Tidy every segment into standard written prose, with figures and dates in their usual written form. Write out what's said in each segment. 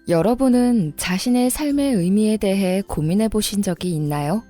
여러분은 자신의 삶의 의미에 대해 고민해 보신 적이 있나요?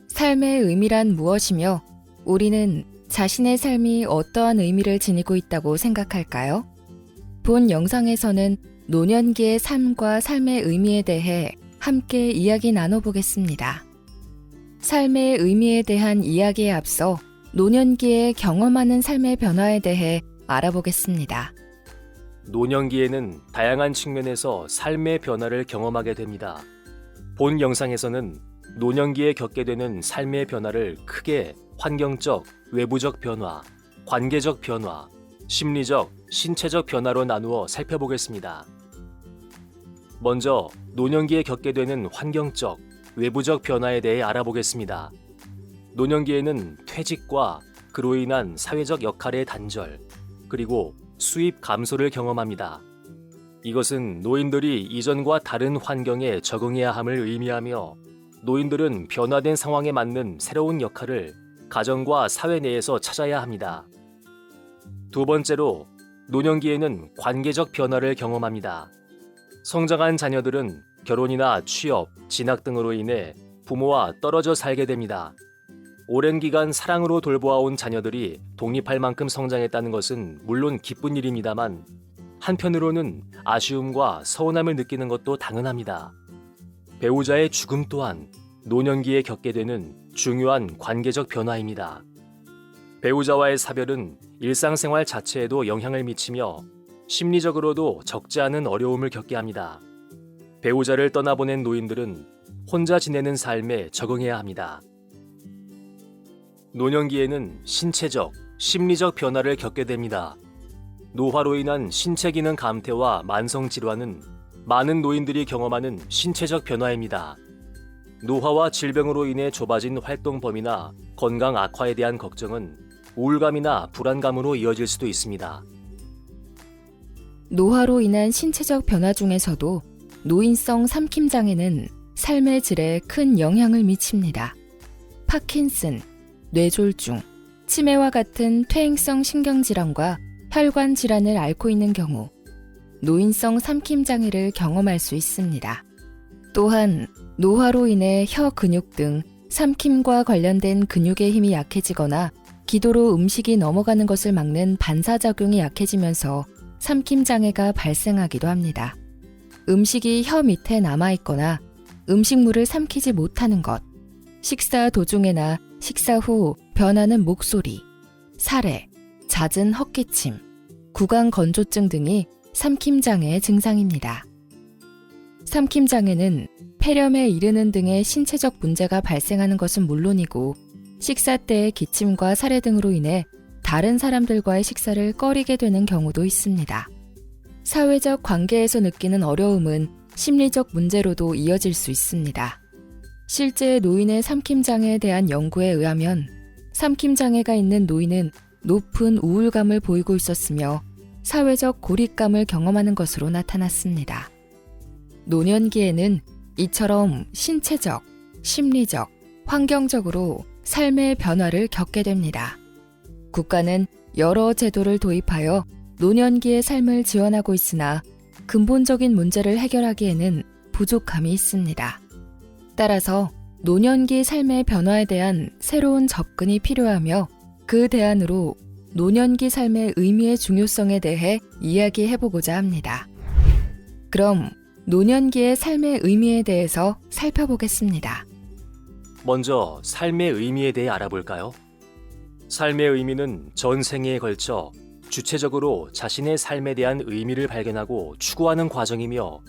삶의 의미란 무엇이며 우리는 자신의 삶이 어떠한 의미를 지니고 있다고 생각할까요? 본 영상에서는 노년기의 삶과 삶의 의미에 대해 함께 이야기 나눠보겠습니다. 삶의 의미에 대한 이야기에 앞서 노년기에 경험하는 삶의 변화에 대해 알아보겠습니다. 노년기에는 다양한 측면에서 삶의 변화를 경험하게 됩니다. 본 영상에서는 노년기에 겪게 되는 삶의 변화를 크게 환경적, 외부적 변화, 관계적 변화, 심리적, 신체적 변화로 나누어 살펴보겠습니다. 먼저 노년기에 겪게 되는 환경적, 외부적 변화에 대해 알아보겠습니다. 노년기에는 퇴직과 그로 인한 사회적 역할의 단절, 그리고 수입 감소를 경험합니다. 이것은 노인들이 이전과 다른 환경에 적응해야 함을 의미하며 노인들은 변화된 상황에 맞는 새로운 역할을 가정과 사회 내에서 찾아야 합니다. 두 번째로, 노년기에는 관계적 변화를 경험합니다. 성장한 자녀들은 결혼이나 취업, 진학 등으로 인해 부모와 떨어져 살게 됩니다. 오랜 기간 사랑으로 돌보아온 자녀들이 독립할 만큼 성장했다는 것은 물론 기쁜 일입니다만 한편으로는 아쉬움과 서운함을 느끼는 것도 당연합니다. 배우자의 죽음 또한 노년기에 겪게 되는 중요한 관계적 변화입니다. 배우자와의 사별은 일상생활 자체에도 영향을 미치며 심리적으로도 적지 않은 어려움을 겪게 합니다. 배우자를 떠나보낸 노인들은 혼자 지내는 삶에 적응해야 합니다. 노년기에는 신체적, 심리적 변화를 겪게 됩니다. 노화로 인한 신체 기능 감퇴와 만성 질환은 많은 노인들이 경험하는 신체적 변화입니다. 노화와 질병으로 인해 좁아진 활동 범위나 건강 악화에 대한 걱정은 우울감이나 불안감으로 이어질 수도 있습니다. 노화로 인한 신체적 변화 중에서도 노인성 삼킴장애는 삶의 질에 큰 영향을 미칩니다. 파킨슨, 뇌졸중, 치매와 같은 퇴행성 신경질환과 혈관 질환을 앓고 있는 경우 노인성 삼킴장애를 경험할 수 있습니다. 또한 노화로 인해 혀 근육 등 삼킴과 관련된 근육의 힘이 약해지거나 기도로 음식이 넘어가는 것을 막는 반사작용이 약해지면서 삼킴장애가 발생하기도 합니다. 음식이 혀 밑에 남아있거나 음식물을 삼키지 못하는 것, 식사 도중에나 식사 후 변하는 목소리, 사례, 잦은 헛기침, 구강 건조증 등이 삼킴장애의 증상입니다. 삼킴장애는 폐렴에 이르는 등의 신체적 문제가 발생하는 것은 물론이고 식사 때의 기침과 사례 등으로 인해 다른 사람들과의 식사를 꺼리게 되는 경우도 있습니다. 사회적 관계에서 느끼는 어려움은 심리적 문제로도 이어질 수 있습니다. 실제 노인의 삼킴장애에 대한 연구에 의하면 삼킴장애가 있는 노인은 높은 우울감을 보이고 있었으며 사회적 고립감을 경험하는 것으로 나타났습니다. 노년기에는 이처럼 신체적, 심리적, 환경적으로 삶의 변화를 겪게 됩니다. 국가는 여러 제도를 도입하여 노년기의 삶을 지원하고 있으나 근본적인 문제를 해결하기에는 부족함이 있습니다. 따라서 노년기 삶의 변화에 대한 새로운 접근이 필요하며 그 대안으로 노년기 삶의 의미의 중요성에 대해 이야기해보고자 합니다. 그럼 노년기의 삶의 의미에 대해서 살펴보겠습니다. 먼저 삶의 의미에 대해 알아볼까요? 삶의 의미는 전 생애에 걸쳐 주체적으로 자신의 삶에 대한 의미를 발견하고 추구하는 과정이며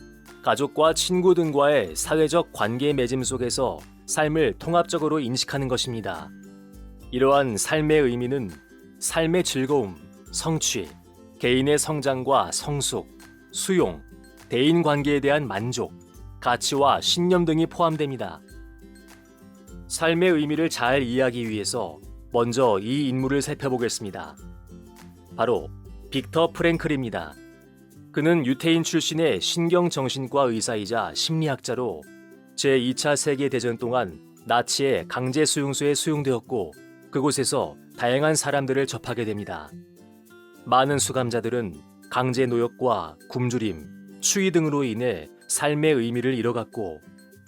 가족과 친구 등과의 사회적 관계 맺음 속에서 삶을 통합적으로 인식하는 것입니다. 이러한 삶의 의미는 삶의 즐거움, 성취, 개인의 성장과 성숙, 수용, 대인관계에 대한 만족, 가치와 신념 등이 포함됩니다. 삶의 의미를 잘 이해하기 위해서 먼저 이 인물을 살펴보겠습니다. 바로 빅터 프랭클입니다. 그는 유태인 출신의 신경정신과 의사이자 심리학자로 제2차 세계대전 동안 나치의 강제 수용소에 수용되었고 그곳에서 다양한 사람들을 접하게 됩니다. 많은 수감자들은 강제 노역과 굶주림, 추위 등으로 인해 삶의 의미를 잃어갔고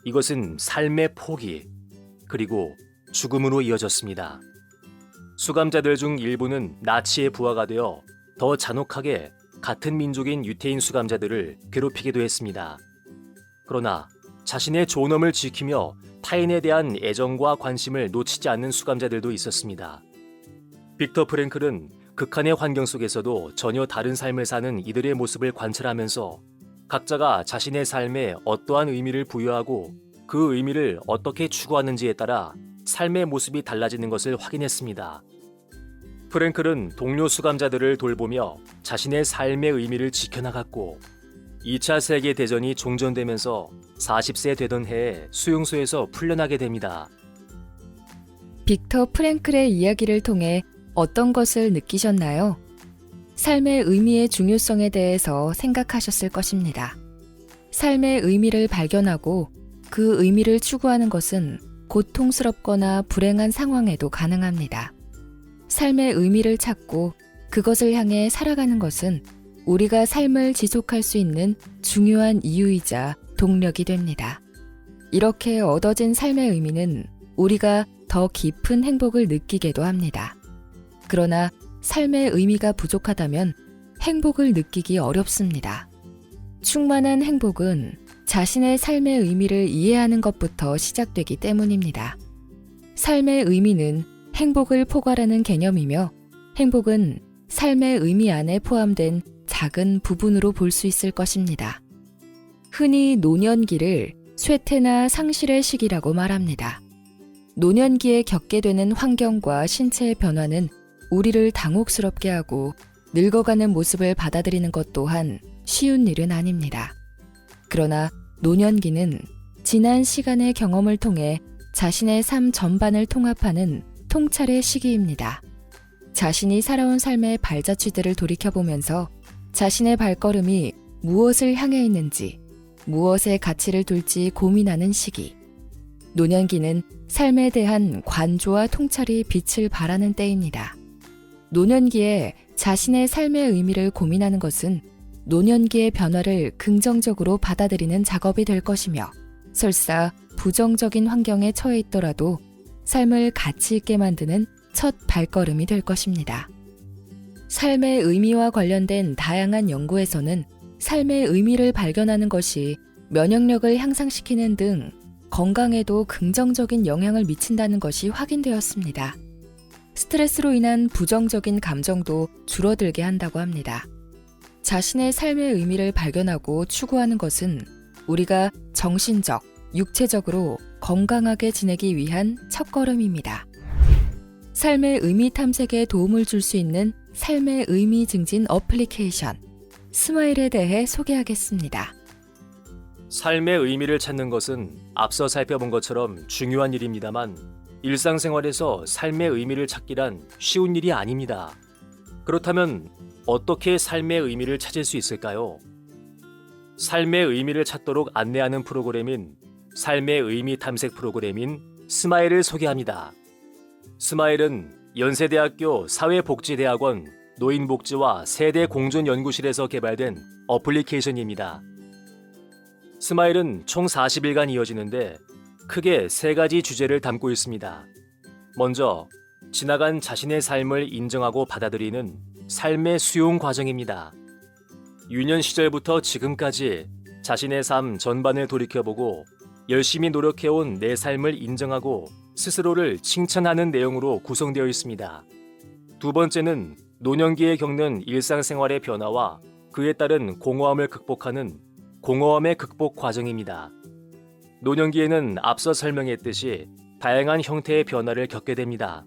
이것은 삶의 포기, 그리고 죽음으로 이어졌습니다. 수감자들 중 일부는 나치의 부하가 되어 더 잔혹하게 같은 민족인 유태인 수감자들을 괴롭히기도 했습니다. 그러나 자신의 존엄을 지키며 타인에 대한 애정과 관심을 놓치지 않는 수감자들도 있었습니다. 빅터 프랭클은 극한의 환경 속에서도 전혀 다른 삶을 사는 이들의 모습을 관찰하면서 각자가 자신의 삶에 어떠한 의미를 부여하고 그 의미를 어떻게 추구하는지에 따라 삶의 모습이 달라지는 것을 확인했습니다. 프랭클은 동료 수감자들을 돌보며 자신의 삶의 의미를 지켜나갔고 2차 세계대전이 종전되면서 40세 되던 해에 수용소에서 풀려나게 됩니다. 빅터 프랭클의 이야기를 통해 어떤 것을 느끼셨나요? 삶의 의미의 중요성에 대해서 생각하셨을 것입니다. 삶의 의미를 발견하고 그 의미를 추구하는 것은 고통스럽거나 불행한 상황에도 가능합니다. 삶의 의미를 찾고 그것을 향해 살아가는 것은 우리가 삶을 지속할 수 있는 중요한 이유이자 동력이 됩니다. 이렇게 얻어진 삶의 의미는 우리가 더 깊은 행복을 느끼게도 합니다. 그러나 삶의 의미가 부족하다면 행복을 느끼기 어렵습니다. 충만한 행복은 자신의 삶의 의미를 이해하는 것부터 시작되기 때문입니다. 삶의 의미는 행복을 포괄하는 개념이며 행복은 삶의 의미 안에 포함된 작은 부분으로 볼 수 있을 것입니다. 흔히 노년기를 쇠퇴나 상실의 시기라고 말합니다. 노년기에 겪게 되는 환경과 신체의 변화는 우리를 당혹스럽게 하고 늙어가는 모습을 받아들이는 것 또한 쉬운 일은 아닙니다. 그러나 노년기는 지난 시간의 경험을 통해 자신의 삶 전반을 통합하는 통찰의 시기입니다. 자신이 살아온 삶의 발자취들을 돌이켜보면서 자신의 발걸음이 무엇을 향해 있는지, 무엇에 가치를 둘지 고민하는 시기. 노년기는 삶에 대한 관조와 통찰이 빛을 발하는 때입니다. 노년기에 자신의 삶의 의미를 고민하는 것은 노년기의 변화를 긍정적으로 받아들이는 작업이 될 것이며 설사 부정적인 환경에 처해 있더라도 삶을 가치 있게 만드는 첫 발걸음이 될 것입니다. 삶의 의미와 관련된 다양한 연구에서는 삶의 의미를 발견하는 것이 면역력을 향상시키는 등 건강에도 긍정적인 영향을 미친다는 것이 확인되었습니다. 스트레스로 인한 부정적인 감정도 줄어들게 한다고 합니다. 자신의 삶의 의미를 발견하고 추구하는 것은 우리가 정신적, 육체적으로 건강하게 지내기 위한 첫걸음입니다. 삶의 의미 탐색에 도움을 줄 수 있는 삶의 의미 증진 어플리케이션 스마일에 대해 소개하겠습니다. 삶의 의미를 찾는 것은 앞서 살펴본 것처럼 중요한 일입니다만 일상생활에서 삶의 의미를 찾기란 쉬운 일이 아닙니다. 그렇다면 어떻게 삶의 의미를 찾을 수 있을까요? 삶의 의미를 찾도록 안내하는 프로그램인 삶의 의미 탐색 프로그램인 스마일을 소개합니다. 스마일은 연세대학교 사회복지대학원 노인복지와 세대공존연구실에서 개발된 어플리케이션입니다. 스마일은 총 40일간 이어지는데 크게 3가지 주제를 담고 있습니다. 먼저 지나간 자신의 삶을 인정하고 받아들이는 삶의 수용 과정입니다. 유년 시절부터 지금까지 자신의 삶 전반을 돌이켜보고 열심히 노력해온 내 삶을 인정하고 스스로를 칭찬하는 내용으로 구성되어 있습니다. 두 번째는 노년기에 겪는 일상생활의 변화와 그에 따른 공허함을 극복하는 공허함의 극복 과정입니다. 노년기에는 앞서 설명했듯이 다양한 형태의 변화를 겪게 됩니다.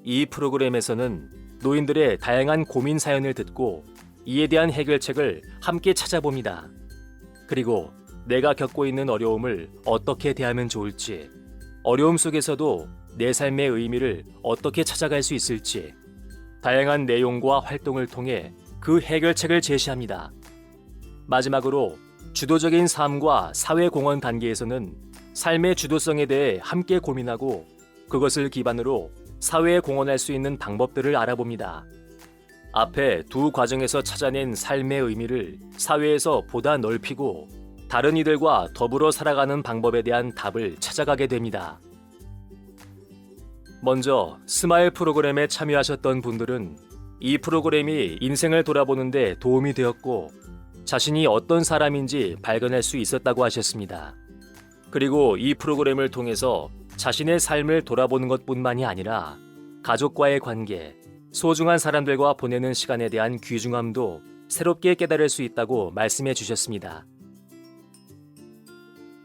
이 프로그램에서는 노인들의 다양한 고민 사연을 듣고 이에 대한 해결책을 함께 찾아봅니다. 그리고 내가 겪고 있는 어려움을 어떻게 대하면 좋을지, 어려움 속에서도 내 삶의 의미를 어떻게 찾아갈 수 있을지, 다양한 내용과 활동을 통해 그 해결책을 제시합니다. 마지막으로 주도적인 삶과 사회공헌 단계에서는 삶의 주도성에 대해 함께 고민하고 그것을 기반으로 사회에 공헌할 수 있는 방법들을 알아봅니다. 앞에 두 과정에서 찾아낸 삶의 의미를 사회에서 보다 넓히고 다른 이들과 더불어 살아가는 방법에 대한 답을 찾아가게 됩니다. 먼저 스마일 프로그램에 참여하셨던 분들은 이 프로그램이 인생을 돌아보는 데 도움이 되었고 자신이 어떤 사람인지 발견할 수 있었다고 하셨습니다. 그리고 이 프로그램을 통해서 자신의 삶을 돌아보는 것뿐만이 아니라 가족과의 관계, 소중한 사람들과 보내는 시간에 대한 귀중함도 새롭게 깨달을 수 있다고 말씀해 주셨습니다.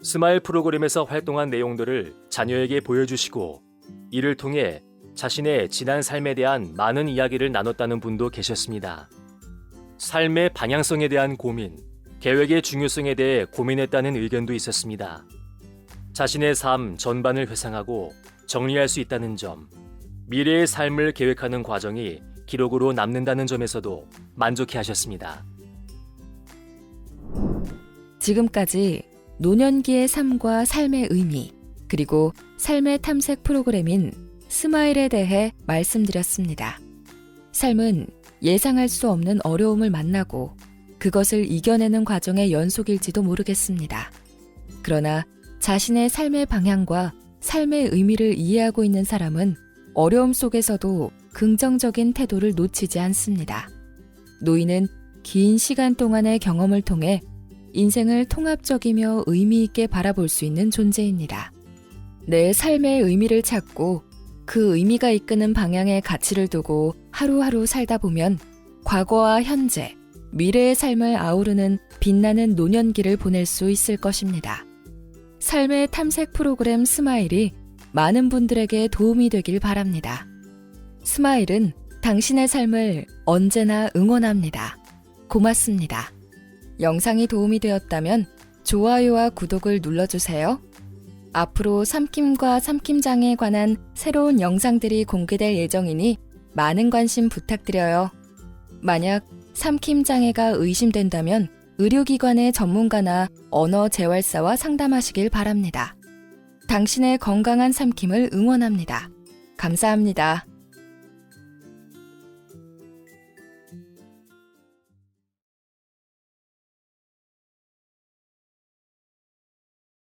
스마일 프로그램에서 활동한 내용들을 자녀에게 보여주시고 이를 통해 자신의 지난 삶에 대한 많은 이야기를 나눴다는 분도 계셨습니다. 삶의 방향성에 대한 고민, 계획의 중요성에 대해 고민했다는 의견도 있었습니다. 자신의 삶 전반을 회상하고 정리할 수 있다는 점, 미래의 삶을 계획하는 과정이 기록으로 남는다는 점에서도 만족해 하셨습니다. 지금까지 노년기의 삶과 삶의 의미, 그리고 삶의 탐색 프로그램인 스마일에 대해 말씀드렸습니다. 삶은 예상할 수 없는 어려움을 만나고 그것을 이겨내는 과정의 연속일지도 모르겠습니다. 그러나 자신의 삶의 방향과 삶의 의미를 이해하고 있는 사람은 어려움 속에서도 긍정적인 태도를 놓치지 않습니다. 노인은 긴 시간 동안의 경험을 통해 인생을 통합적이며 의미 있게 바라볼 수 있는 존재입니다. 내 삶의 의미를 찾고 그 의미가 이끄는 방향에 가치를 두고 하루하루 살다 보면 과거와 현재, 미래의 삶을 아우르는 빛나는 노년기를 보낼 수 있을 것입니다. 삶의 탐색 프로그램 스마일이 많은 분들에게 도움이 되길 바랍니다. 스마일은 당신의 삶을 언제나 응원합니다. 고맙습니다. 영상이 도움이 되었다면 좋아요와 구독을 눌러주세요. 앞으로 삼킴과 삼킴장에 관한 새로운 영상들이 공개될 예정이니 많은 관심 부탁드려요. 만약 삼킴장애가 의심된다면 의료기관의 전문가나 언어재활사와 상담하시길 바랍니다. 당신의 건강한 삼킴을 응원합니다. 감사합니다.